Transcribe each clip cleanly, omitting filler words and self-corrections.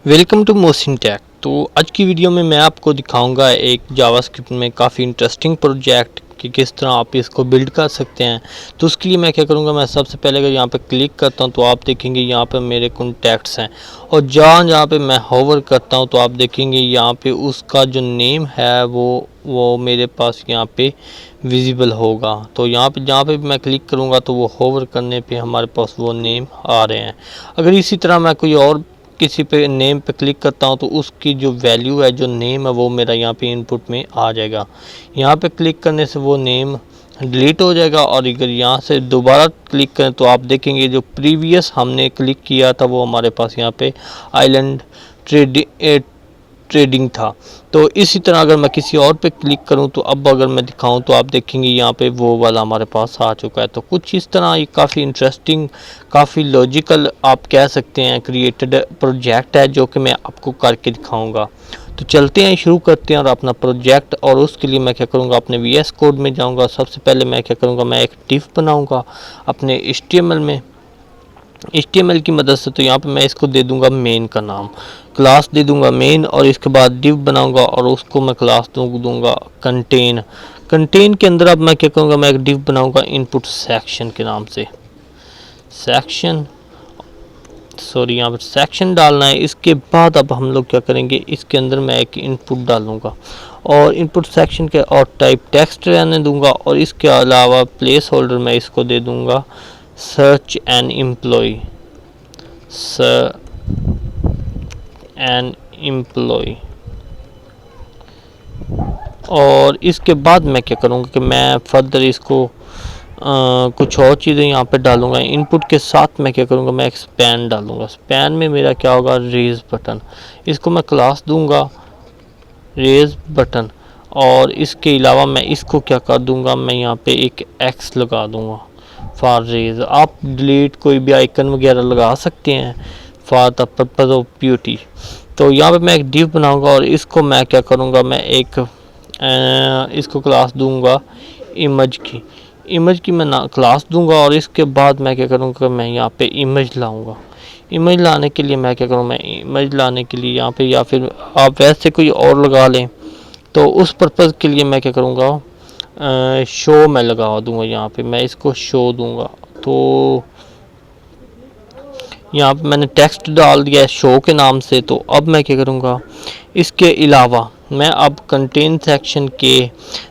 Welcome to motion take. तो आज की वीडियो में मैं आपको दिखाऊंगा एक जावास्क्रिप्ट में काफ़ी इंटरेस्टिंग प्रोजेक्ट कि किस तरह आप इसको बिल्ड कर सकते हैं। तो उसके लिए मैं क्या करूंगा, मैं सबसे पहले अगर यहाँ पे क्लिक करता हूँ तो आप देखेंगे यहाँ पे मेरे कॉन्टैक्ट्स हैं, और जहाँ पे मैं होवर करता हूँ तो आप देखेंगे यहाँ पे उसका जो नेम है वो मेरे पास यहाँ पे विजिबल होगा। तो यहाँ पे जहाँ पे भी मैं क्लिक करूँगा तो वो होवर करने पे हमारे पास वो नेम आ रहे हैं। अगर इसी तरह मैं कोई और किसी पे नेम पे क्लिक करता हूँ तो उसकी जो वैल्यू है, जो नेम है, वो मेरा यहाँ पे इनपुट में आ जाएगा। यहाँ पे क्लिक करने से वो नेम डिलीट हो जाएगा, और अगर यहाँ से दोबारा क्लिक करें तो आप देखेंगे जो प्रीवियस हमने क्लिक किया था वो हमारे पास यहाँ पे आइलैंड ट्रेडिंग था। तो इसी तरह अगर मैं किसी और पे क्लिक करूं तो अब अगर मैं दिखाऊं तो आप देखेंगे यहाँ पे वो वाला हमारे पास आ चुका है। तो कुछ इस तरह ये काफ़ी इंटरेस्टिंग, काफ़ी लॉजिकल आप कह सकते हैं क्रिएटेड प्रोजेक्ट है, जो कि मैं आपको करके दिखाऊंगा। तो चलते हैं, शुरू करते हैं और अपना प्रोजेक्ट। और उसके लिए मैं क्या करूँगा, अपने VS कोड में जाऊँगा। सबसे पहले मैं क्या करूँगा, मैं एक डिव बनाऊँगा अपने HTML में, HTML की मदद से। तो यहाँ पे मैं इसको दे दूंगा मेन का नाम, क्लास दे दूंगा मेन, और इसके बाद डिव बनाऊंगा और उसको मैं क्लास दूंगा कंटेन। कंटेन के अंदर अब मैं क्या करूँगा, मैं एक डिव बनाऊंगा इनपुट सेक्शन के नाम से। सेक्शन, सॉरी, यहाँ पर सेक्शन डालना है। इसके बाद अब हम लोग क्या करेंगे, इसके अंदर मैं एक इनपुट डालूंगा और इनपुट सेक्शन के और टाइप टेक्स्ट रहने दूंगा, और इसके अलावा प्लेस होल्डर मैं इसको दे दूंगा सर्च एन एम्प्लॉय, और इसके बाद मैं क्या करूँगा कि मैं फर्दर इसको कुछ और चीज़ें यहाँ पे डालूंगा। इनपुट के साथ मैं क्या करूँगा, मैं एक स्पैन डालूंगा। स्पैन में मेरा क्या होगा, रेज बटन। इसको मैं क्लास दूंगा रेज बटन, और इसके अलावा मैं इसको क्या कर दूंगा, मैं यहाँ पे एक एक्स लगा दूंगा फॉर रेज। आप डिलीट कोई भी आइकन वगैरह लगा सकते हैं for the purpose of beauty. तो यहाँ पे मैं एक डिव बनाऊंगा और इसको मैं क्या करूँगा, मैं एक इसको क्लास दूंगा इमेज की मैं क्लास दूंगा, और इसके बाद मैं क्या करूँगा, मैं यहाँ पे इमेज लाऊंगा। इमेज लाने के लिए मैं क्या करूँ, मैं इमेज लाने के लिए यहाँ पे, या फिर आप वैसे कोई और लगा लें, तो उस पर्पज़ के लिए मैं क्या करूँगा, शो मैं लगा दूंगा। यहाँ पे मैं इसको शो दूंगा। तो यहाँ पे मैंने टेक्स्ट डाल दिया है शो के नाम से। तो अब मैं क्या करूँगा, इसके अलावा मैं अब कंटेन सेक्शन के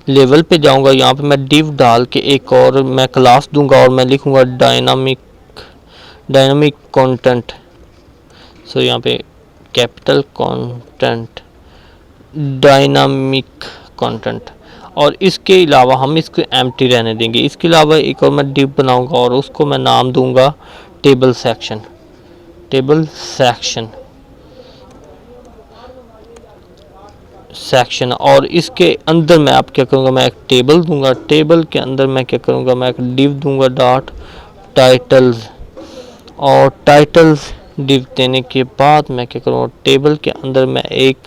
लेवल पे जाऊँगा। यहाँ पे मैं डिव डाल के एक और मैं क्लास दूंगा, और मैं लिखूँगा डायनामिक कंटेंट। सो यहाँ पे कैपिटल कंटेंट, डायनामिक कंटेंट, और इसके अलावा हम इसको एम्प्टी रहने देंगे। इसके अलावा एक और मैं डिव बनाऊंगा और उसको मैं नाम दूंगा टेबल सेक्शन। और इसके अंदर मैं आप क्या करूँगा, मैं एक टेबल दूंगा। टेबल के अंदर मैं क्या करूँगा, मैं एक डिव दूंगा डॉट टाइटल्स, और टाइटल्स डिव देने के बाद मैं क्या करूँगा, टेबल के अंदर मैं एक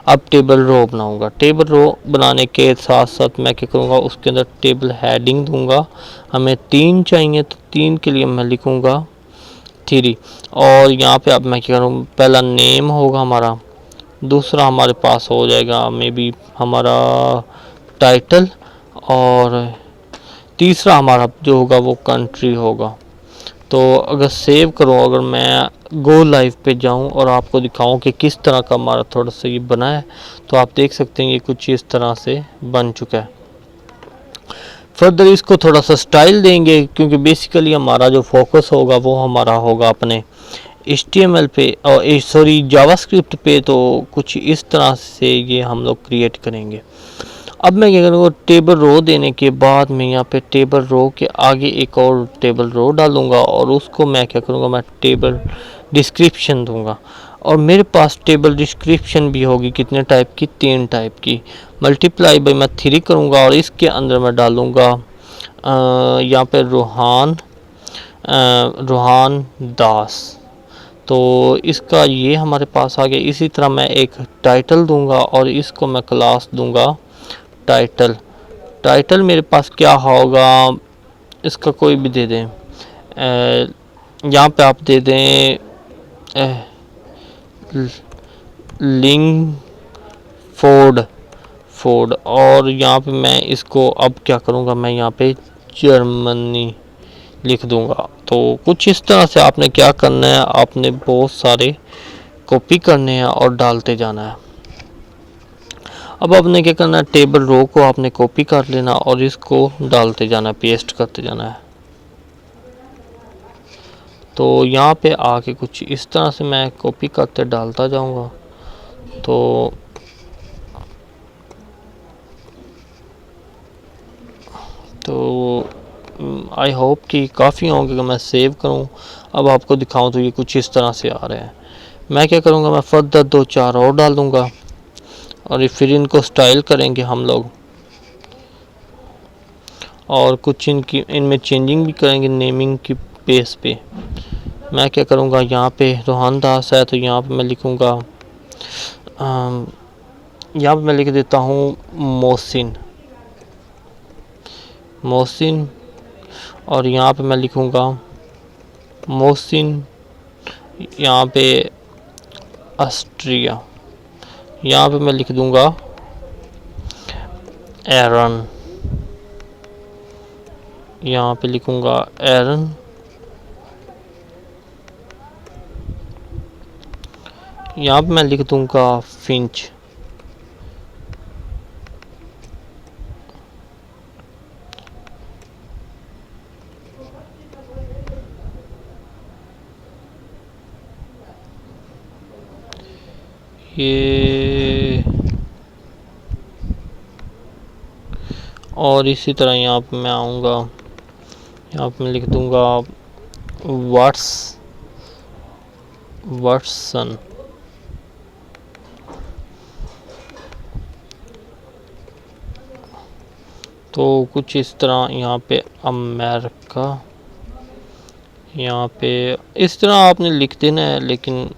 अब टेबल रो बनाऊंगा। टेबल रो बनाने के साथ साथ मैं क्या करूँगा, उसके अंदर टेबल हेडिंग दूंगा। हमें 3 चाहिए, तो 3 के लिए मैं लिखूँगा 3। और यहाँ पे अब मैं क्या करूँ, पहला नेम होगा हमारा, दूसरा हमारे पास हो जाएगा मे बी हमारा टाइटल, और तीसरा हमारा जो होगा वो कंट्री होगा। तो अगर सेव करूँ, अगर मैं गो लाइव पे जाऊँ और आपको दिखाऊं कि किस तरह का हमारा थोड़ा सा ये बना है, तो आप देख सकते हैं ये कुछ इस तरह से बन चुका है। फर्दर इसको थोड़ा सा स्टाइल देंगे, क्योंकि बेसिकली हमारा जो फोकस होगा वो हमारा होगा अपने HTML पे, और सॉरी जावास्क्रिप्ट पे। तो कुछ इस तरह से ये हम लोग क्रिएट करेंगे। अब मैं क्या करूँगा, टेबल रो देने के बाद मैं यहाँ पे टेबल रो के आगे एक और टेबल रो डालूंगा, और उसको मैं क्या करूँगा, मैं टेबल डिस्क्रिप्शन दूंगा। और मेरे पास टेबल डिस्क्रिप्शन भी होगी कितने टाइप की, 3 टाइप की। मल्टीप्लाई बाई मैं 3 करूँगा, और इसके अंदर मैं डालूँगा यहाँ पे रोहान दास। तो इसका ये हमारे पास आ गया। इसी तरह मैं एक टाइटल दूंगा, और इसको मैं क्लास दूंगा टाइटल मेरे पास क्या होगा, इसका कोई भी दे दें। यहाँ पे आप दे दें लिंग फोर्ड फोर्ड। और यहाँ पे मैं इसको अब क्या करूँगा, मैं यहाँ पे जर्मनी लिख दूँगा। तो कुछ इस तरह से आपने क्या करना है, आपने बहुत सारे कॉपी करने हैं और डालते जाना है। अब आपने क्या करना है, टेबल रो को आपने कॉपी कर लेना और इसको डालते जाना, पेस्ट करते जाना है। तो यहाँ पे आके कुछ इस तरह से मैं कॉपी करते डालता जाऊँगा। तो आई होप कि काफ़ी होंगे कि मैं सेव करूँ। अब आपको दिखाऊं तो ये कुछ इस तरह से आ रहे हैं। मैं क्या करूँगा, मैं फर्दर 2-4 और डाल दूँगा और ये फिर इनको स्टाइल करेंगे हम लोग, और कुछ इनमें चेंजिंग भी करेंगे नेमिंग की बेस पे। मैं क्या करूँगा, यहाँ पे रोहन दास है तो यहाँ पे मैं लिखूँगा, यहाँ पे मैं लिख देता हूँ मोहसिन मोहसिन। और यहाँ पे मैं लिखूँगा मोहसिन, यहाँ पे ऑस्ट्रिया। यहाँ पे मैं लिख दूँगा एरन, यहाँ पे लिखूँगा एरन। यहाँ पे मैं लिख दूँगा फिंच। ये और इसी तरह यहाँ पे मैं आऊँगा, यहाँ पे मैं लिख दूँगा वाटसन। तो कुछ इस तरह यहाँ पे अमेरिका, यहाँ पे इस तरह आपने लिख देना है, लेकिन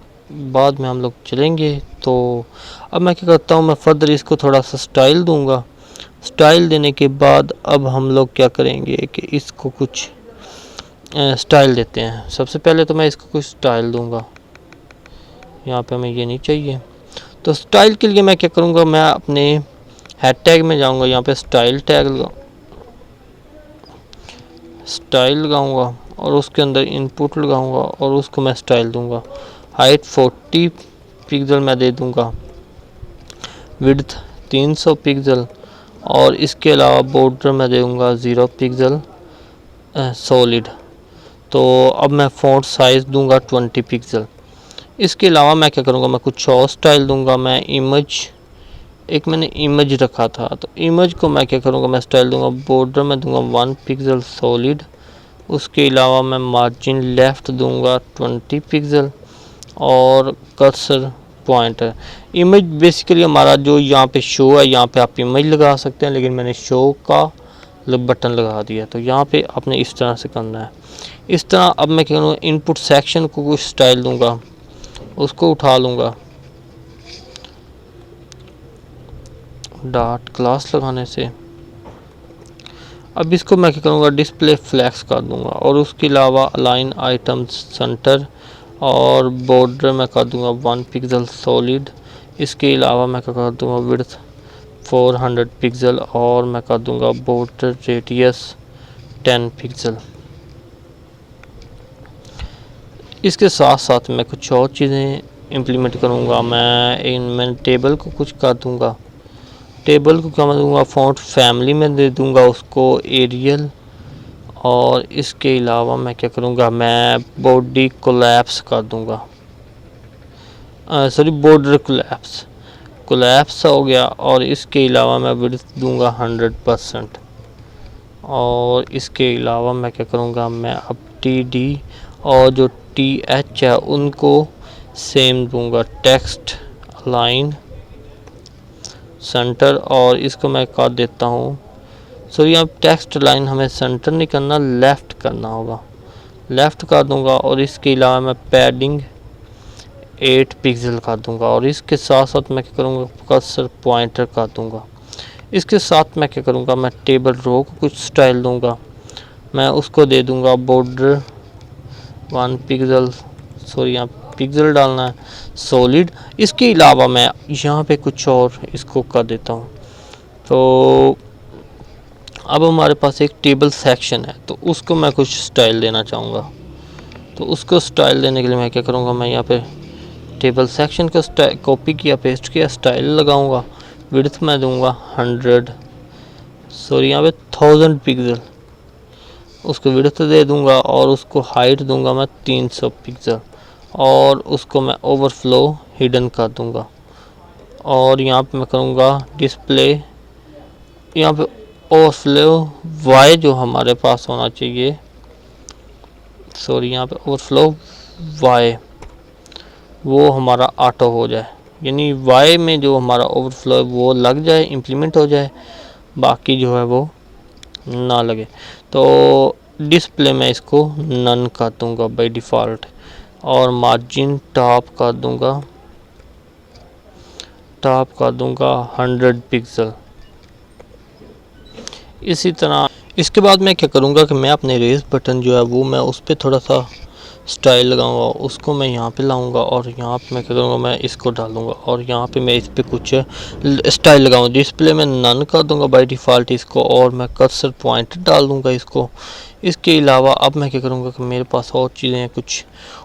बाद में हम लोग चलेंगे। तो अब मैं क्या करता हूँ, मैं फर्दर इसको थोड़ा सा स्टाइल दूंगा। स्टाइल देने के बाद अब हम लोग क्या करेंगे कि इसको कुछ स्टाइल देते हैं। सबसे पहले तो मैं इसको कुछ स्टाइल दूंगा, यहाँ पे हमें ये नहीं चाहिए। तो स्टाइल के लिए मैं क्या करूँगा, मैं अपने हेड टैग में जाऊँगा, यहाँ पे स्टाइल लगाऊंगा और उसके अंदर इनपुट लगाऊंगा और उसको मैं स्टाइल दूंगा। हाइट 40 पिक्सल मैं दे दूंगा, विड्थ 300 पिक्सल, और इसके अलावा बॉर्डर मैं दूंगा 0 पिक्सल सॉलिड। तो अब मैं फ़ॉन्ट साइज़ दूंगा 20 पिक्सल। इसके अलावा मैं क्या करूँगा, मैं कुछ और स्टाइल दूंगा। मैं मैंने इमेज रखा था, तो इमेज को मैं क्या करूँगा, मैं स्टाइल दूंगा। बॉर्डर में दूंगा 1 पिक्सल सॉलिड। उसके अलावा मैं मार्जिन लेफ़्ट दूंगा 20 पिक्सल और कर्सर पॉइंटर। इमेज बेसिकली हमारा जो यहाँ पे शो है, यहाँ पे आप इमेज लगा सकते हैं, लेकिन मैंने शो का बटन लगा दिया। तो यहाँ पे आपने इस तरह से करना है। इस तरह अब मैं क्या करूँगा, इनपुट सेक्शन को कुछ स्टाइल दूंगा, उसको उठा लूँगा डॉट क्लास लगाने से। अब इसको मैं क्या करूँगा, डिस्प्ले फ्लैक्स कर दूँगा और उसके अलावा अलाइन आइटम सेंटर और बॉर्डर मैं कर दूँगा 1 पिक्सल सॉलिड। इसके अलावा मैं क्या कर दूँगा, विड्थ 400 पिक्सल और मैं कर दूँगा बॉर्डर रेडियस 10 पिक्सल। इसके साथ साथ मैं कुछ और चीज़ें इम्प्लीमेंट करूँगा। मैं टेबल को कुछ कर दूँगा। टेबल को क्या मैं दूँगा, फ़ॉन्ट फैमिली में दे दूँगा उसको एरियल। और इसके अलावा मैं क्या करूँगा, मैं बॉडी कोलैप्स कर दूँगा, सॉरी बॉर्डर कोलैप्स हो गया। और इसके अलावा मैं विड्थ दूँगा 100%। और इसके अलावा मैं क्या करूँगा, मैं अब TD और जो TH है उनको सेम दूँगा, टेक्स्ट अलाइन सेंटर। और इसको मैं कर देता हूँ, सॉरी यहाँ टेक्स्ट लाइन हमें सेंटर नहीं करना, लेफ़्ट करना होगा, लेफ़्ट कर दूँगा। और इसके अलावा मैं पैडिंग 8 पिक्सल कर दूँगा और इसके साथ साथ मैं क्या करूँगा, कर्सर पॉइंटर कर दूँगा। इसके साथ मैं क्या करूँगा, मैं टेबल रो को कुछ स्टाइल दूँगा। मैं उसको दे दूँगा बॉर्डर 1 पिक्सल, सॉरी यहाँ पिक्सल डालना है, सॉलिड। इसके अलावा मैं यहाँ पे कुछ और इसको कर देता हूँ। तो अब हमारे पास एक टेबल सेक्शन है, तो उसको मैं कुछ स्टाइल देना चाहूँगा। तो उसको स्टाइल देने के लिए मैं क्या करूँगा, मैं यहाँ पे टेबल सेक्शन का कॉपी किया, पेस्ट किया, स्टाइल लगाऊंगा। विड्थ मैं दूंगा 100, सॉरी यहाँ पे 1000 पिक्सल, उसको विड्थ दे दूंगा और उसको हाइट दूंगा मैं 300 पिक्सल, और उसको मैं ओवरफ्लो हिडन कर दूंगा। और यहाँ पे मैं करूँगा डिस्प्ले, यहाँ पे ओवरफ्लो वाई जो हमारे पास होना चाहिए, सॉरी यहाँ पे ओवरफ्लो वाई वो हमारा ऑटो हो जाए, यानी वाई में जो हमारा ओवरफ्लो है वो लग जाए, इम्प्लीमेंट हो जाए, बाकी जो है वो ना लगे। तो डिस्प्ले में इसको नन कर दूंगा बाय डिफ़ॉल्ट, और मार्जिन टॉप कर दूंगा 100 पिक्सल। इसी तरह इसके बाद मैं क्या करूँगा कि मैं अपने रेस बटन जो है वो मैं उस पर थोड़ा सा स्टाइल लगाऊंगा, उसको मैं यहाँ पे लाऊंगा और यहाँ पे मैं क्या करूँगा, मैं इसको डालूंगा और यहाँ पे मैं इस पे कुछ स्टाइल लगाऊंगा। डिस्प्ले में नन कर दूंगा बाय डिफ़ॉल्ट इसको, और मैं कर्सर पॉइंट डाल दूंगा इसको। इसके अलावा अब मैं क्या करूँगा कि मेरे पास और चीज़ें हैं कुछ,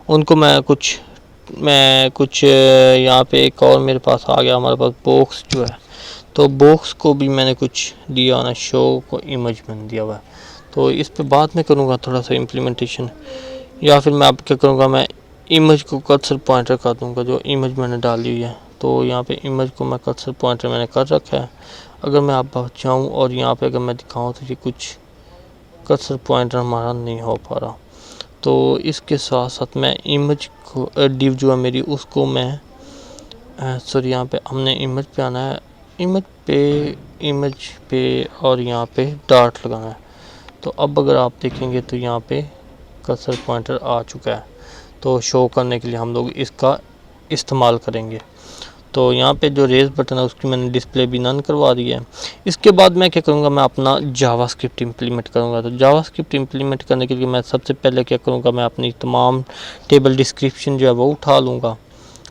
उनको मैं कुछ यहाँ पे एक और मेरे पास आ गया, हमारे पास बॉक्स जो है, तो बॉक्स को भी मैंने कुछ दिया ना, शो को इमेज मैंने दिया हुआ है। तो इस पे बाद में करूँगा थोड़ा सा इम्प्लीमेंटेशन, या फिर मैं अब क्या करूँगा, मैं इमेज को कर्सर पॉइंटर कर दूँगा जो इमेज मैंने डाली हुई है। तो यहाँ पे इमेज को मैं कर्सर पॉइंटर मैंने कर रखा है। अगर मैं आप जाऊँ और यहाँ पे अगर मैं दिखाऊँ तो ये कुछ कर्सर पॉइंटर हमारा नहीं हो पा रहा। तो इसके साथ साथ मैं इमेज को डिव जो है मेरी उसको मैं सॉरी यहाँ पे हमने इमेज पे आना है, इमेज पे और यहाँ पे डॉट लगाना है। तो अब अगर आप देखेंगे तो यहाँ पे कर्सर पॉइंटर आ चुका है, तो शो करने के लिए हम लोग इसका इस्तेमाल करेंगे। तो यहाँ पे जो रेज बटन है उसकी मैंने डिस्प्ले भी नन करवा दी है। इसके बाद मैं क्या करूँगा, मैं अपना जावास्क्रिप्ट इंप्लीमेंट करूँगा। तो जावास्क्रिप्ट इंप्लीमेंट करने के लिए मैं सबसे पहले क्या करूँगा, मैं अपनी तमाम टेबल डिस्क्रिप्शन जो है वो उठा लूँगा।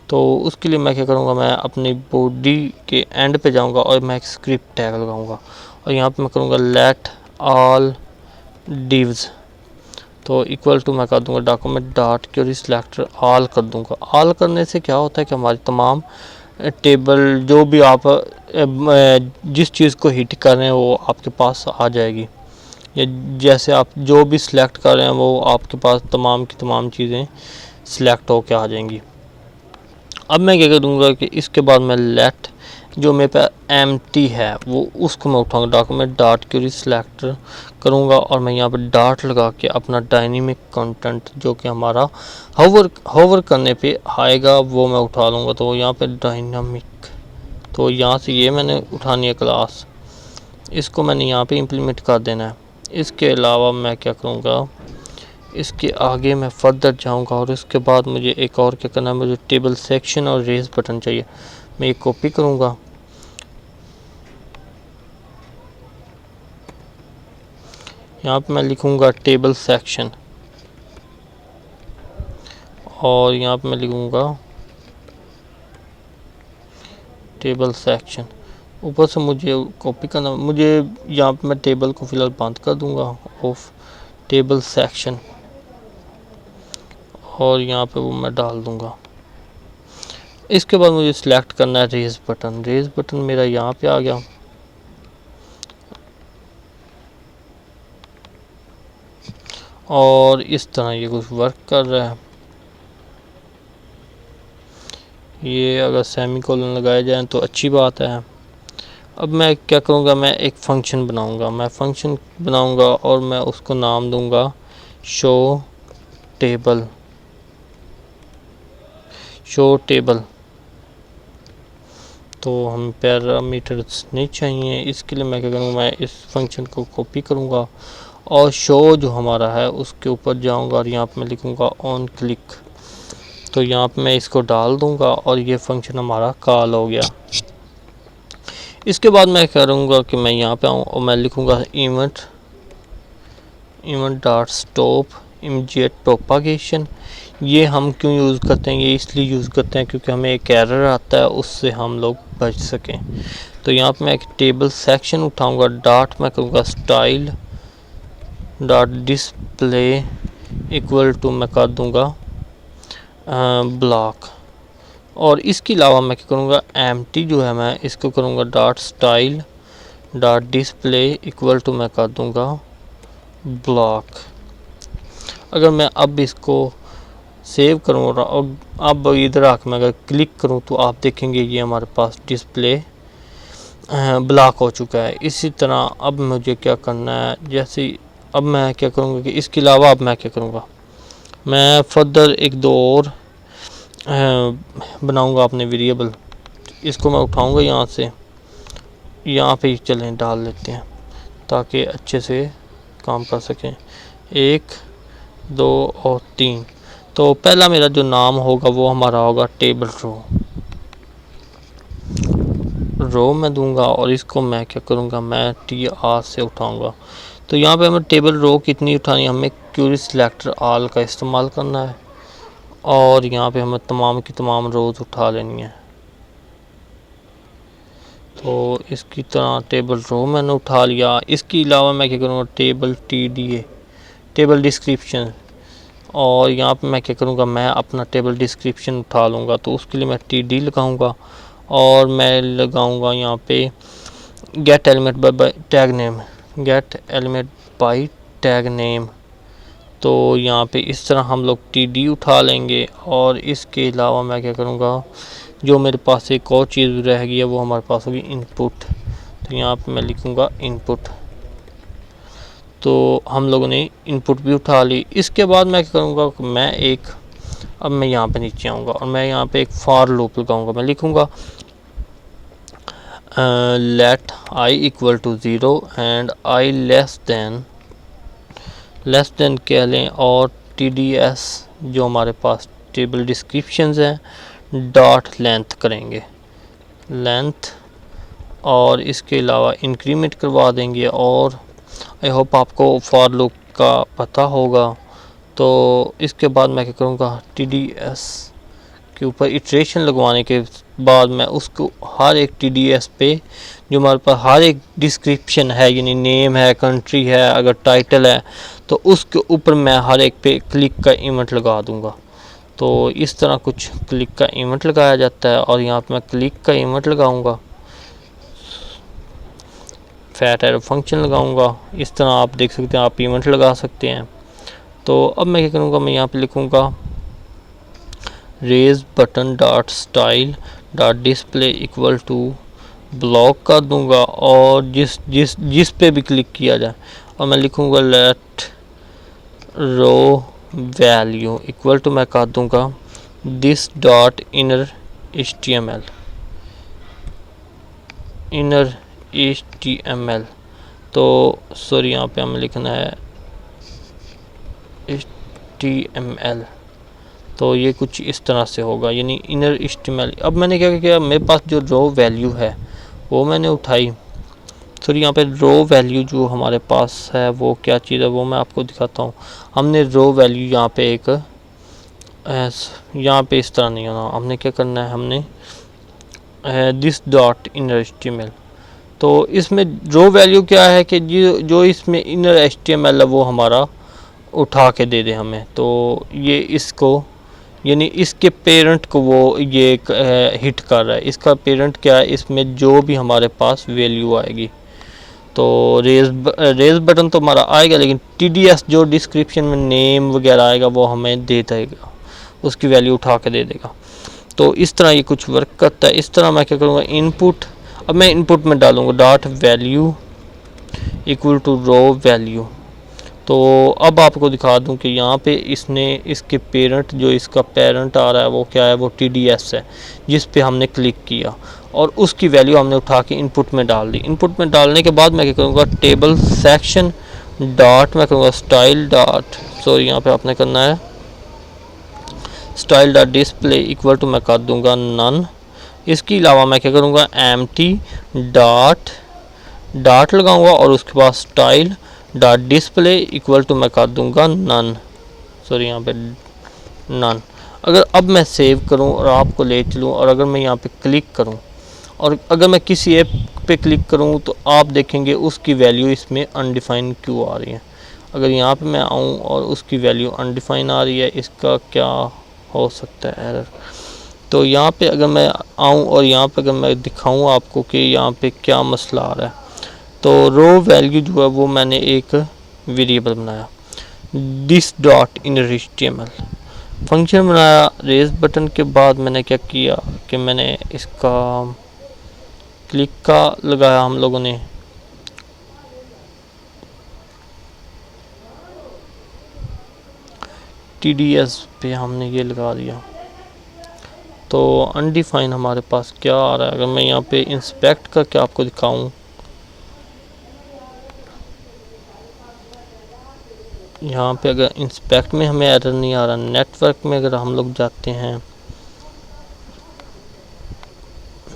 तो उसके लिए मैं क्या करूँगा, मैं अपनी बॉडी के एंड पे जाऊँगा और मैं एक स्क्रिप्ट टैग लगाऊँगा और यहाँ पे मैं करूँगा लेट ऑल डिव्स, तो इक्वल टू मैं कर दूँगा document dot query selector all कर दूँगा। ऑल करने से क्या होता है कि हमारी तमाम टेबल जो भी आप जिस चीज़ को हिट कर रहे हैं वो आपके पास आ जाएगी, या जैसे आप जो भी सिलेक्ट कर रहे हैं वो आपके पास तमाम की तमाम चीज़ें सिलेक्ट होकर आ जाएंगी। अब मैं क्या करूँगा कि इसके बाद मैं लेट जो मेरे पास एम्प्टी है वो उसको मैं उठाऊँगा, डॉक्यूमेंट डॉट क्वेरी सिलेक्टर करूँगा और मैं यहाँ पर डॉट लगा के अपना डायनेमिक कंटेंट जो कि हमारा होवर करने पे आएगा वो मैं उठा लूँगा। तो यहाँ पे डायनामिक, तो यहाँ से ये मैंने उठानी है क्लास, इसको मैंने यहाँ पे इम्प्लीमेंट कर देना है। इसके अलावा मैं क्या करूँगा, इसके आगे मैं फर्दर जाऊंगा और इसके बाद मुझे एक और क्या करना है, मुझे टेबल सेक्शन और रेज बटन चाहिए। मैं ये कॉपी करूंगा, यहाँ पे मैं लिखूंगा टेबल सेक्शन और यहाँ पे मैं लिखूंगा टेबल सेक्शन। ऊपर से मुझे कॉपी करना, मुझे यहाँ पे मैं टेबल को फ़िलहाल बंद कर दूंगा ऑफ टेबल सेक्शन और यहाँ पे वो मैं डाल दूंगा। इसके बाद मुझे सिलेक्ट करना है रेज बटन। रेज बटन मेरा यहाँ पे आ गया और इस तरह ये कुछ वर्क कर रहा है। ये अगर सेमी कोलन लगाए जाएँ तो अच्छी बात है। अब मैं क्या करूँगा, मैं एक फ़ंक्शन बनाऊँगा, और मैं उसको नाम दूँगा शो टेबल। तो हम पैरामीटर्स नहीं चाहिए, इसके लिए मैं क्या करूँगा, मैं इस फंक्शन को कॉपी करूँगा और शो जो हमारा है उसके ऊपर जाऊँगा और यहाँ पे मैं लिखूँगा ऑन क्लिक। तो यहाँ पे मैं इसको डाल दूँगा और ये फंक्शन हमारा कॉल हो गया। इसके बाद मैं करूँगा कि मैं यहाँ पे आऊँ और मैं लिखूँगा event dot stop immediate propagation. ये हम क्यों यूज़ करते हैं, ये इसलिए यूज़ करते हैं क्योंकि हमें एक एरर आता है, उससे हम लोग बच सकें। तो यहाँ पे मैं एक टेबल सेक्शन उठाऊंगा, डॉट मैं करूँगा style dot display equal to मैं कर दूँगा ब्लॉक। और इसके अलावा मैं क्या करूँगा, एम्प्टी जो है मैं इसको करूँगा dot style dot display equal to मैं कर दूँगा ब्लॉक। अगर मैं अब इसको सेव करूँ और अब इधर आकर मैं अगर क्लिक करूँ तो आप देखेंगे ये हमारे पास डिस्प्ले ब्लॉक हो चुका है। इसी तरह अब मुझे क्या करना है, जैसे अब मैं क्या करूँगा कि इसके अलावा अब मैं क्या करूँगा, मैं फर्दर एक दो और बनाऊँगा अपने वेरिएबल। इसको मैं उठाऊँगा यहाँ से, यहाँ पे चलें डाल लेते हैं ताकि अच्छे से काम कर सकें। 1 2 और 3। तो पहला मेरा जो नाम होगा वो हमारा होगा टेबल रो मैं दूंगा और इसको मैं क्या करूँगा, मैं TR से उठाऊँगा। तो यहाँ पे हमें टेबल रो कितनी उठानी है, हमें क्वेरी सिलेक्टर ऑल का इस्तेमाल करना है और यहाँ पे हमें तमाम की तमाम रोज़ उठा लेनी है। तो इसकी तरह टेबल रो मैंने उठा लिया। इसके अलावा मैं क्या करूँगा, टेबल TDA टेबल डिस्क्रिप्शन, और यहाँ पे मैं क्या करूँगा, मैं अपना टेबल डिस्क्रिप्शन उठा लूँगा। तो उसके लिए मैं TD लगाऊँगा और मैं लगाऊँगा यहाँ पे gate element by tag name, gate element by tag name. तो यहाँ पे इस तरह हम लोग TD उठा लेंगे। और इसके अलावा मैं क्या करूँगा, जो मेरे पास एक और चीज़ रह गई है वो हमारे पास होगी इनपुट। तो यहाँ पे मैं लिखूँगा इनपुट। तो हम लोगों ने इनपुट भी उठा ली। इसके बाद मैं क्या करूँगा, अब मैं यहाँ पे नीचे आऊँगा और मैं यहाँ पे एक फॉर लूप लगाऊँगा। मैं लिखूँगा let i equal to 0 and i less than कह लें, और TDS जो हमारे पास टेबल डिस्क्रिप्शंस हैं डॉट लेंथ करेंगे, लेंथ। और इसके अलावा इंक्रीमेंट करवा देंगे। और आई होप आपको फॉर लूप का पता होगा। तो इसके बाद मैं क्या करूँगा, TDS के ऊपर इटरेशन लगवाने के बाद मैं उसको हर एक TDS पे जो हमारे पास हर एक डिस्क्रिप्शन है, यानी नेम है, कंट्री है, अगर टाइटल है, तो उसके ऊपर मैं हर एक पे क्लिक का इवेंट लगा दूंगा। तो इस तरह कुछ क्लिक का इवेंट लगाया जाता है। और यहाँ पे मैं क्लिक का इवेंट लगाऊंगा, फैट एरो फंक्शन लगाऊंगा। इस तरह आप देख सकते हैं, आप इवेंट लगा सकते हैं। तो अब मैं क्या करूँगा, मैं यहाँ पे लिखूँगा raise button dot style dot display equal to block कर दूंगा, और जिस पे भी क्लिक किया जाए। और मैं लिखूँगा let row value equal to मैं कर दूंगा दिस डॉट इनर HTML। तो सॉरी, यहाँ पे हमें लिखना है HTML। तो ये कुछ इस तरह से होगा, यानी इनर HTML। अब मैंने क्या किया, मेरे पास जो रो वैल्यू है वो मैंने उठाई। सॉरी, यहाँ पे रो वैल्यू जो हमारे पास है वो क्या चीज़ है वो मैं आपको दिखाता हूँ। हमने रो वैल्यू यहाँ पे यहाँ पे इस तरह नहीं होना, हमने क्या करना है, हमने दिस डॉट इनर HTML। तो इसमें रो वैल्यू क्या है कि जो इसमें इनर HTML है वो हमारा उठा के दे दे हमें। तो ये इसको, यानी इसके पेरेंट को वो ये हिट कर रहा है। इसका पेरेंट क्या है, इसमें जो भी हमारे पास वैल्यू आएगी। तो रेज बटन तो हमारा आएगा, लेकिन TDS जो डिस्क्रिप्शन में नेम वगैरह आएगा वो हमें दे देगा, उसकी वैल्यू उठा के दे देगा। तो इस तरह ये कुछ वर्क करता है। इस तरह मैं क्या करूँगा, इनपुट, अब मैं इनपुट में डालूँगा dot value equal to row value. तो अब आपको दिखा दूं कि यहाँ पे इसके पेरेंट, जो इसका पेरेंट आ रहा है वो क्या है, वो TDS है जिस पे हमने क्लिक किया, और उसकी वैल्यू हमने उठा के इनपुट में डाल दी। इनपुट में डालने के बाद मैं क्या करूँगा, टेबल सेक्शन डॉट मैं करूँगा स्टाइल डॉट, सॉरी यहाँ पे आपने करना है style dot display equal to मैं कर दूँगा नन। इसके अलावा मैं क्या करूँगा, एम्प्टी डॉट लगाऊँगा और उसके बाद style dot display equal to मैं कर दूँगा नन। सॉरी यहाँ पे नन। अगर अब मैं सेव करूँ और आपको ले चलूँ और अगर मैं यहाँ पे क्लिक करूँ और अगर मैं किसी ऐप पे क्लिक करूँ तो आप देखेंगे उसकी वैल्यू इसमें अनडिफाइन क्यों आ रही है। अगर यहाँ पे मैं आऊँ और उसकी वैल्यू अनडिफाइन आ रही है, इसका क्या हो सकता है एरर। तो यहाँ पे अगर मैं आऊँ और यहाँ पे अगर मैं दिखाऊँ आपको कि यहाँ पे क्या मसला आ रहा है, तो रो वैल्यू जो है वो मैंने एक वेरिएबल बनाया this dot in HTML function बनाया। रेज बटन के बाद मैंने क्या किया कि मैंने इसका क्लिक का लगाया हम लोगों ने, TDS पे हमने ये लगा दिया। तो अनडिफाइन हमारे पास क्या आ रहा है। अगर मैं यहाँ पे इंस्पेक्ट करके आपको दिखाऊं, यहाँ पे अगर इंस्पेक्ट में हमें एरर नहीं आ रहा, नेटवर्क में अगर हम लोग जाते हैं,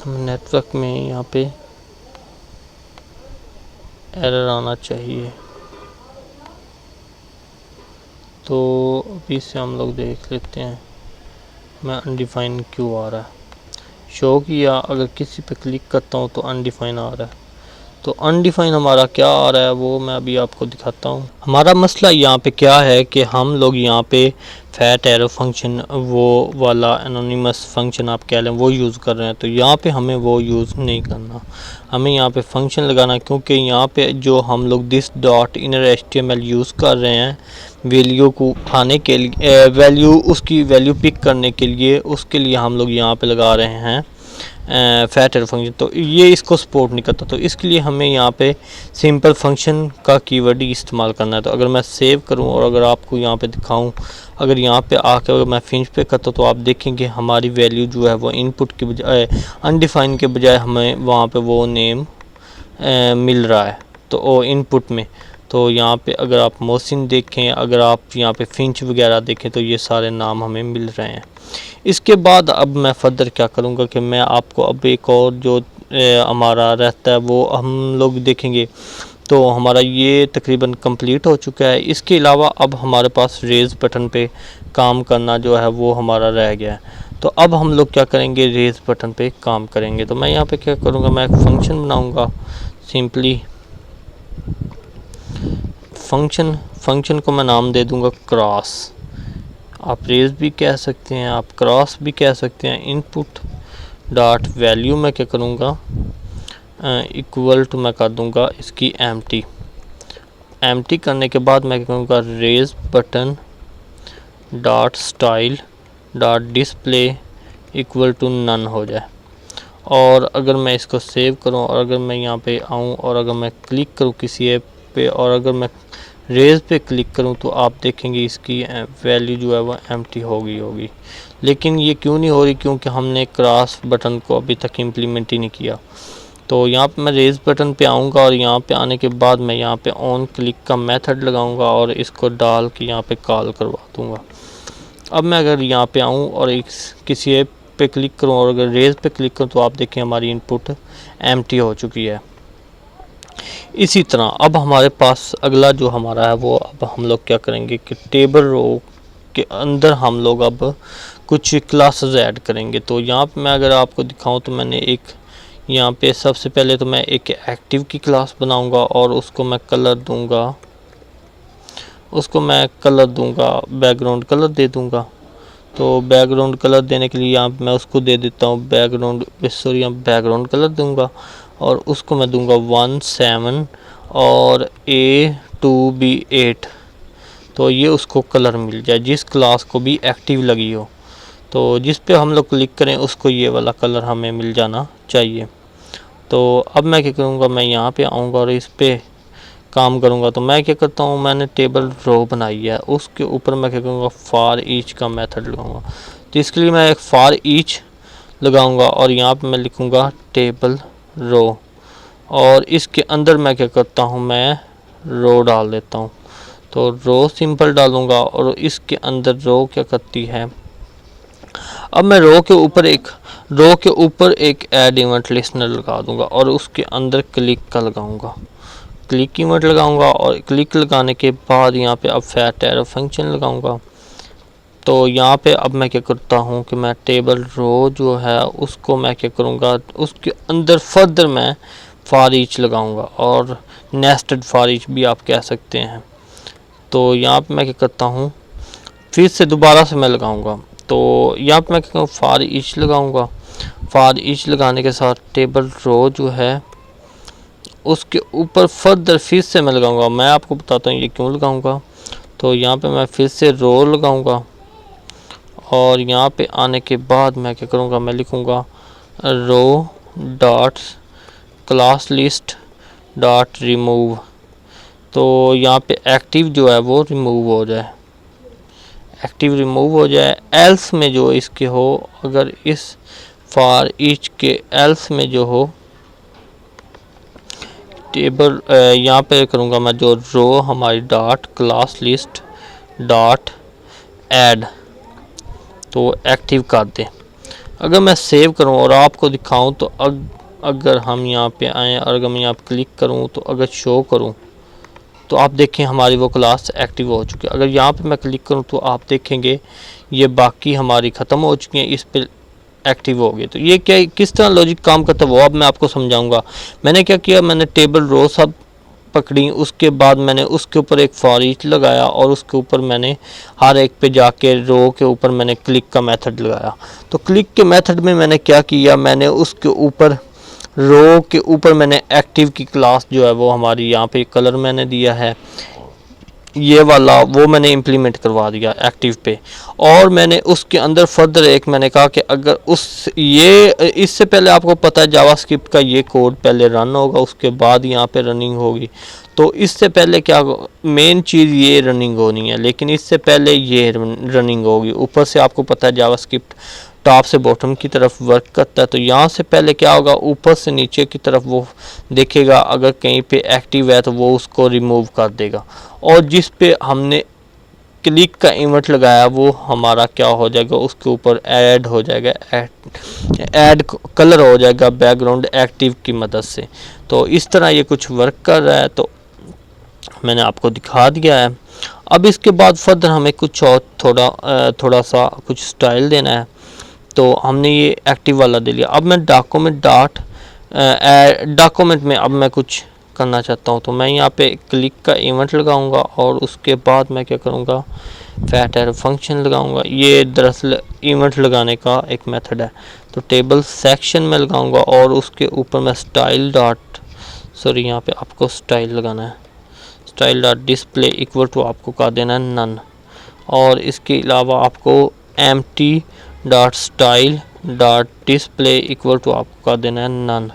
हम नेटवर्क में यहाँ पे एरर आना चाहिए। तो अभी से हम लोग देख लेते हैं मैं अनडिफाइन क्यों आ रहा है। शो किया, अगर किसी पे क्लिक करता हूँ तो अनडिफाइन आ रहा है। तो अनडिफाइन हमारा क्या आ रहा है वो मैं अभी आपको दिखाता हूँ। हमारा मसला यहाँ पे क्या है कि हम लोग यहाँ पे फैट एरो फंक्शन वो वाला एनोनिमस फंक्शन आप कह लें वो यूज़ कर रहे हैं। तो यहाँ पे हमें वो यूज़ नहीं करना, हमें यहाँ पे फंक्शन लगाना, क्योंकि यहाँ पे जो हम लोग this dot inner HTML use कर रहे हैं वैल्यू को उठाने के लिए, उसकी वैल्यू पिक करने के लिए, उसके लिए हम लोग यहाँ पे लगा रहे हैं फैट एरो फंक्शन। तो ये इसको सपोर्ट नहीं करता, तो इसके लिए हमें यहाँ पे सिंपल फंक्शन का कीवर्ड ही इस्तेमाल करना है। तो अगर मैं सेव करूँ और अगर आपको यहाँ पे दिखाऊँ, अगर यहाँ पे आकर अगर मैं फिनिश पे करता तो आप देखेंगे हमारी वैल्यू जो है वो इनपुट के बजाय अनडिफाइन के बजाय हमें वहाँ पे वो नेम मिल रहा है। तो वो इनपुट में, तो यहाँ पे अगर आप मोहसिन देखें, अगर आप यहाँ पे फिंच वगैरह देखें तो ये सारे नाम हमें मिल रहे हैं। इसके बाद अब मैं फर्दर क्या करूँगा कि मैं आपको अब एक और जो हमारा रहता है वो हम लोग देखेंगे। तो हमारा ये तकरीबन कंप्लीट हो चुका है। इसके अलावा अब हमारे पास रेज़ बटन पे काम करना जो है वो हमारा रह गया है। तो अब हम लोग क्या करेंगे, रेज़ बटन पे काम करेंगे। तो मैं यहाँ पे क्या करूँगा, मैं एक फंक्शन बनाऊँगा सिंपली फंक्शन को मैं नाम दे दूँगा क्रॉस। आप रेज भी कह सकते हैं, आप क्रॉस भी कह सकते हैं। इनपुट डॉट वैल्यू मैं क्या करूँगा इक्वल टू मैं कर दूँगा इसकी एम्प्टी करने के बाद मैं क्या करूँगा raise button dot style dot display equal to none हो जाए। और अगर मैं इसको सेव करूं और अगर मैं यहाँ पे आऊं और अगर मैं क्लिक करूं किसी ऐप पे और अगर मैं रेज पे क्लिक करूं तो आप देखेंगे इसकी वैल्यू जो है वो एम्प्टी होगी। लेकिन ये क्यों नहीं हो रही, क्योंकि हमने क्रॉस बटन को अभी तक इम्प्लीमेंट ही नहीं किया। तो यहाँ पे मैं रेज बटन पे आऊँगा और यहाँ पे आने के बाद मैं यहाँ पे ऑन क्लिक का मेथड लगाऊंगा और इसको डाल के यहाँ पे कॉल करवा दूँगा। अब मैं अगर यहाँ पे आऊँ और किसी ऐप पे क्लिक करूँ और अगर रेज पे क्लिक करूँ तो आप देखें हमारी इनपुट एम्प्टी हो चुकी है। इसी तरह अब हमारे पास अगला जो हमारा है वो अब हम लोग क्या करेंगे कि टेबल रो के अंदर हम लोग अब कुछ क्लासेस ऐड करेंगे। तो यहाँ पे मैं अगर आपको दिखाऊं तो मैंने एक यहाँ पे सबसे पहले तो मैं एक एक्टिव की क्लास बनाऊंगा और उसको मैं कलर दूंगा, बैकग्राउंड कलर दे दूंगा। तो बैकग्राउंड कलर देने के लिए यहाँ मैं उसको दे देता हूँ बैकग्राउंड कलर दूंगा और उसको मैं दूंगा 17 और A2B8। तो ये उसको कलर मिल जाए जिस क्लास को भी एक्टिव लगी हो। तो जिस पे हम लोग क्लिक करें उसको ये वाला कलर हमें मिल जाना चाहिए। तो अब मैं क्या करूँगा, मैं यहाँ पे आऊँगा और इस पे काम करूँगा। तो मैं क्या करता हूँ, मैंने टेबल रो बनाई है, उसके ऊपर मैं क्या करूँगा फॉर ईच का मेथड लगाऊंगा। तो इसके लिए मैं एक फॉर ईच लगाऊंगा और यहाँ पे मैं लिखूँगा टेबल रो और इसके अंदर मैं क्या करता हूँ, मैं रो डाल देता हूँ। तो रो सिंपल डालूँगा और इसके अंदर रो क्या करती है, अब मैं रो के ऊपर एक ऐड इवेंट लिस्टनर लगा दूंगा और उसके अंदर क्लिक का लगाऊंगा, क्लिक इवेंट लगाऊंगा और क्लिक लगाने के बाद यहाँ पे अब फैट एरो फंक्शन लगाऊंगा तो यहाँ पे अब मैं क्या करता हूँ कि मैं टेबल रो जो है उसको मैं क्या करूँगा, उसके अंदर फर्दर मैं फॉर ईच लगाऊँगा, और नेस्टेड फॉर ईच भी आप कह सकते हैं। तो यहाँ पे मैं क्या करता हूँ, फिर से दोबारा से मैं लगाऊँगा। तो यहाँ पे मैं क्या करूँ, फॉर ईच लगाऊँगा। फॉर ईच लगाने के साथ टेबल रो जो है उसके ऊपर फर्दर फिर से मैं लगाऊँगा। मैं आपको बताता हूँ ये क्यों लगाऊँगा। तो यहाँ पे मैं फिर से रो लगाऊँगा, और यहाँ पे आने के बाद मैं क्या करूँगा, मैं लिखूँगा row dot class list dot remove. तो यहाँ पे एक्टिव जो है वो रिमूव हो जाए, एक्टिव रिमूव हो जाए। एल्स में जो इसके हो, अगर इस फॉर ईच के एल्स में जो हो टेबल, यहाँ पे करूँगा मैं जो रो हमारी dot class list dot add, तो एक्टिव कर दे। अगर मैं सेव करूं और आपको दिखाऊं तो अगर हम यहाँ पे आएँ और अगर मैं यहाँ पे क्लिक करूं तो अगर शो करूं तो आप देखें हमारी वो क्लास एक्टिव हो चुकी है। अगर यहाँ पे मैं क्लिक करूं तो आप देखेंगे ये बाकी हमारी ख़त्म हो चुकी हैं, इस पे एक्टिव हो गई। तो ये क्या, किस तरह लॉजिक काम करता है वो अब मैं आपको समझाऊंगा। मैंने क्या किया, मैंने टेबल रो सब पकड़ी, उसके बाद मैंने उसके ऊपर एक फॉर ईच लगाया, और उसके ऊपर मैंने हर एक पे जाके रो के ऊपर मैंने क्लिक का मेथड लगाया। तो क्लिक के मेथड में मैंने क्या किया, मैंने उसके ऊपर रो के ऊपर मैंने एक्टिव की क्लास जो है वो हमारी यहाँ पे कलर मैंने दिया है ये वाला, वो मैंने इम्प्लीमेंट करवा दिया एक्टिव पे। और मैंने उसके अंदर फर्दर एक मैंने कहा कि अगर उस ये इससे पहले आपको पता है जावास्क्रिप्ट का ये कोड पहले रन होगा, उसके बाद यहाँ पे रनिंग होगी। तो इससे पहले क्या मेन चीज़ ये रनिंग होनी है, लेकिन इससे पहले ये रनिंग होगी। ऊपर से आपको पता है जावास्क्रिप्ट टॉप से बॉटम की तरफ वर्क करता है। तो यहाँ से पहले क्या होगा, ऊपर से नीचे की तरफ वो देखेगा, अगर कहीं पे एक्टिव है तो वो उसको रिमूव कर देगा, और जिस पे हमने क्लिक का इवेंट लगाया वो हमारा क्या हो जाएगा, उसके ऊपर ऐड हो जाएगा, ऐड कलर हो जाएगा बैकग्राउंड एक्टिव की मदद से। तो इस तरह ये कुछ वर्क कर रहा है, तो मैंने आपको दिखा दिया है। अब इसके बाद फर्दर हमें कुछ और थोड़ा सा कुछ स्टाइल देना है। तो हमने ये एक्टिव वाला दे लिया। अब मैं डॉक्यूमेंट में अब मैं कुछ करना चाहता हूँ, तो मैं यहाँ पे क्लिक का इवेंट लगाऊंगा, और उसके बाद मैं क्या करूँगा, फैट एरो फंक्शन लगाऊंगा। ये दरअसल इवेंट लगाने का एक मेथड है। तो टेबल सेक्शन में लगाऊंगा, और उसके ऊपर मैं यहाँ पे आपको स्टाइल लगाना है, style dot display equal to आपको कर देना है नन, और इसके अलावा आपको empty dot style dot display equal to आपको कर देना है नन।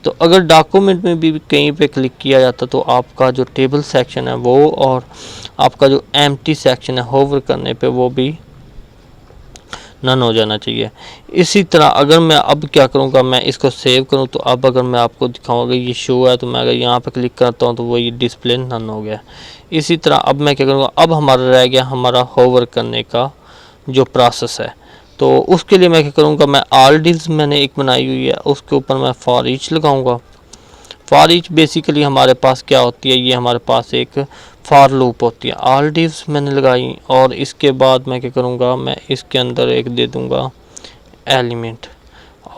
तो अगर डॉक्यूमेंट में भी कहीं पे क्लिक किया जाता तो आपका जो टेबल सेक्शन है वो, और आपका जो एम्प्टी सेक्शन है होवर करने पे वो भी नन हो जाना चाहिए। इसी तरह अगर मैं अब क्या करूँगा, मैं इसको सेव करूँ, तो अब अगर मैं आपको दिखाऊँगा ये शो है, तो मैं अगर यहाँ पे क्लिक करता हूँ तो वो ये डिस्प्ले नन हो गया। इसी तरह अब मैं क्या करूँगा, अब हमारा रह गया हमारा होवर करने का जो प्रोसेस है। तो उसके लिए मैं क्या करूँगा, मैं ऑल डिव्स मैंने एक बनाई हुई है, उसके ऊपर मैं फॉर ईच लगाऊँगा। फॉर ईच बेसिकली हमारे पास क्या होती है, ये हमारे पास एक फॉर लूप होती है। ऑल डिव्स मैंने लगाई, और इसके बाद मैं क्या करूँगा, मैं इसके अंदर एक दे दूँगा एलिमेंट,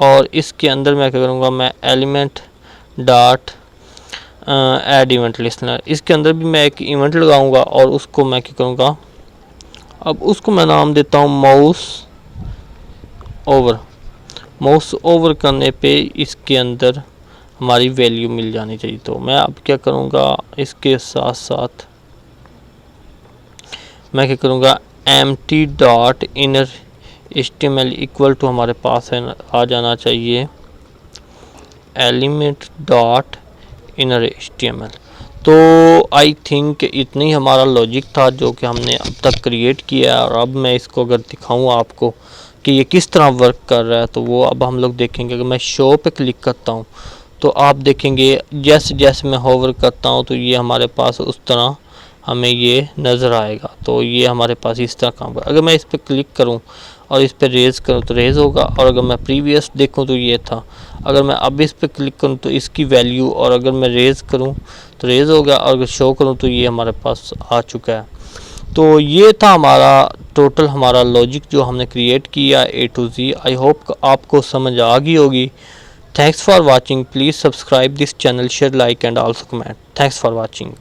और इसके अंदर मैं क्या करूँगा, मैं element dot add event listener, इसके अंदर भी मैं एक इवेंट लगाऊँगा, और उसको मैं क्या करूँगा, अब उसको मैं नाम देता हूँ माउस ओवर करने पे इसके अंदर हमारी वैल्यू मिल जानी चाहिए। तो मैं अब क्या करूँगा, इसके साथ साथ मैं क्या करूँगा, empty dot inner HTML equal to हमारे पास है आ जाना चाहिए एलिमेंट डॉट इनर HTML। तो आई थिंक इतनी हमारा लॉजिक था जो कि हमने अब तक क्रिएट किया है। और अब मैं इसको अगर दिखाऊँ आपको कि ये किस तरह वर्क कर रहा है, तो वो अब हम लोग देखेंगे। अगर मैं शो पे क्लिक करता हूँ तो आप देखेंगे जैसे जैसे मैं होवर करता हूँ तो ये हमारे पास उस तरह हमें ये नज़र आएगा। तो ये हमारे पास इस तरह काम कर। अगर मैं इस पर क्लिक करूँ और इस पर रेज़ करूँ तो रेज़ होगा, और अगर मैं प्रीवियस देखूँ तो ये था। अगर मैं अब इस पर क्लिक करूँ तो इसकी वैल्यू, और अगर मैं रेज़ करूँ तो रेज़ होगा, और अगर शो करूँ तो ये हमारे पास आ चुका है। तो ये था हमारा टोटल हमारा लॉजिक जो हमने क्रिएट किया A to Z। I hope आपको समझ आ गई होगी। Thanks for watching. Please subscribe this channel, share, like and also comment. Thanks for watching.